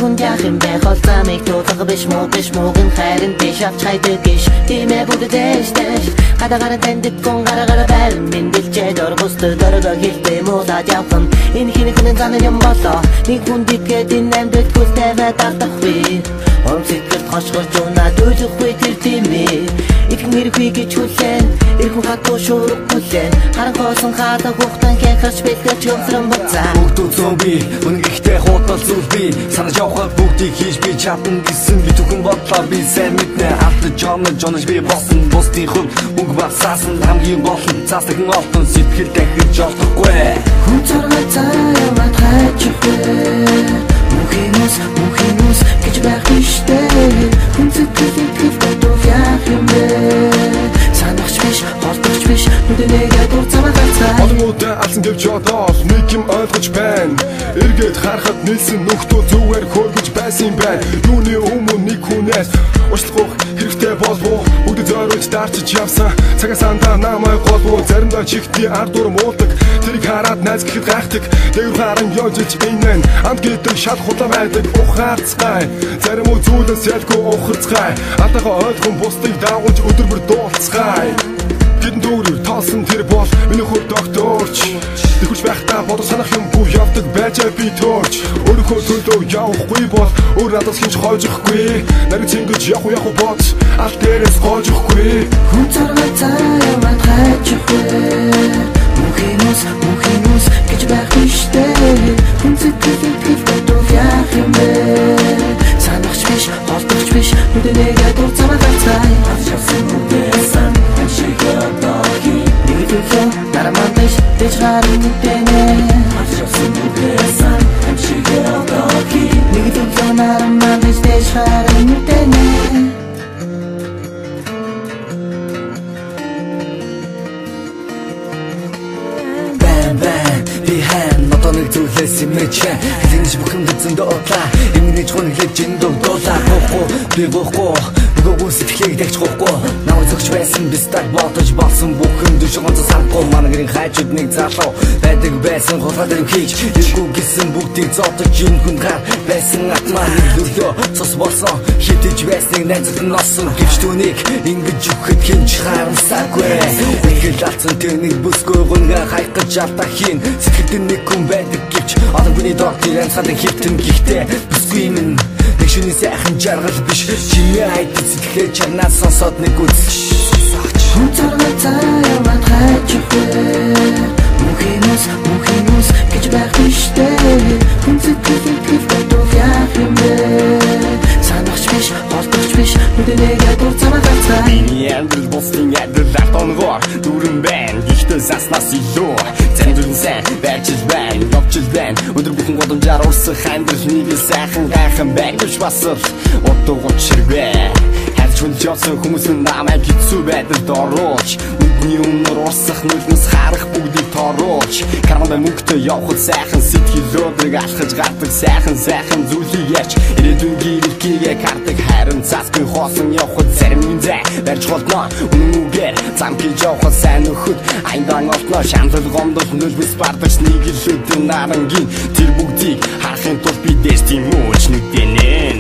хүн яах юм бэ холцамыг дуулах биш муугын хайрын биш авч хайдаг гэж тиймээ бүгдээштэй гадагаараа тэндэг гон гараа байр мэндэлчээд оргостой дөрөг хэлтэй муудаад явсан энэ хинэгэн зан юм болоо нэг хүн дитгээд энэ амьд хүстэвэ тартахгүй онцгой хашгирч унаа дүүлэхгүй тэр тиймээ их нэргүй гэж хүлээн иргэн хатуу шуурх хүлээн харанхоосон хаалга хугтан хянхарч бэлгэж юмсран буцаа бүгд зомби үнэхтэй хутал зүйл би санаж явхад бүгдийг хийж би чадна гэсэн би түхэн бодлоо би сайн мэднэ автаж жонож би болсон бусдын хувь мөнгө багсаасан хамгийн болон цааслагэн олтон сэтгэл дахиж олдохгүй хүн зургал цаая матхайчихгүй мухинус гэж байх биштэй хүн сэтгэл бодов яах юм бэ санагч биш холдогч биш нүдэнэгээ дурцамаа гацаа Олонуудаа алсан гэвч одоол нэг юм ойлгож байна эргээд харахад нэлсэн нөхдөө зүгээр хөргөж байсан юм байна юуны өмнө нэг хүнээс уучлах хэрэгтэй болов бүгд зориулж дарчиж явсан цагаас андаа намайг голов заримдаа чихтний ард дур муулдаг тэрийг хараад найз гэхэд гайхдаг дэвэр харан ёжиж инэн амт гэдэг шал худлаа байдаг ухаарцгай зарим уу зүйлээс ялгүй ухарцгай алдагаа ойлгон бусдыг дагуулж өдөр бүр дуулцгай Гэн дүүрээр таалсан тэр бол миний хөр докторч Тэгвч байхдаа бодох санах юмгүй явдаг байжаа би төрч Өөрийнхөө төлөө явахгүй бол өөр надаас хинч хойжохгүй Нарийн цэнгэж явах бод алт дээрээс хойжохгүй Хүн зургал цаая матхайчихгүй Мухинус гэж байх биштэй Хүн сэтгэл бодов яах юм бэ Санагч биш, холдогч биш нүдэнэгээ дурцамаа гацаа Авчавсан бүгдээсэн Нарамантайш дэжгарын нүдэнэ Авчавсан бүгдээсэн Нэг төлөө нарамантайш дэжгарын нүдэнэ Би хэн одоо нэг зүйлээс имэчэн хэлэнж бүхэн зөндөө одлаа эмнэж хүн хэлж эндөө дуулаа би гохгүй нөгөө сэтгэлийг дагч гохгүй намайг зөвч байсан би стаг бодож болсон бүхэн дэшгон цаахгүй манагрын хайчуд нэг залуу байдаг байсан хулгай дээр хийж иргүү гисэн бүгдийг зодож юм хүн гар байсан атмаа нүлөө цус болсон хитэж байсныг найзад нь олсон гэвч түүнийг ингэж өгөхөд хинч харамсаагүй ихэл алцсан тэнийг бүсгүй гунга хайх гэж алдаа хийн сэтгэлд нэг хүн байдаг гэвч олон хүний доктор янцхан хитэн гихтээ бүсгүй юм нэг шүний сайхан жаргал биш чимээ хайдаг сэтгэлээ чарнаас сонсоод нэг үз хүн зургал цаая матхайчихгүй мухинус гэж байх биштэй хүн сэтгэл бодов яах юм бэ санагч биш холдогч биш нүдэнэгээ дурцамаа гацаа Миний амьдрал бусдын амьдрал артонгоор дүүрэн байна гихтээ заснаас илүү зэндүрэн сайн байчил байна явчил байна өдөр бүхэн годомжаар урсах амьдрал нэг сайхан гайхан байна гэж бас утга учиргүй Хүн жоосон хүмүүс намайг хэцүү байдалд оруулж Нүдний өмнөр урсах нүднээс харах бүгдийг торуулж Карманда мөнгөтэй явхад сайхан сэтгэлөөдрийг алхаж гардаг сайхан зүйлийг ярьж Ирээдүйн гэрэлхийгээ кардаг харин цаасгүй хоосон явхад зарим юм зай барьж болноо Үнэн үгээр зам хийж явхад сайн нөхөд Аяндан олтноо шамтал гомдол нөлбис бардагч нэг илүүдэн нарангийн Тэр бүгдийг харахын тулд би дээс тийм ууч нүдэнэ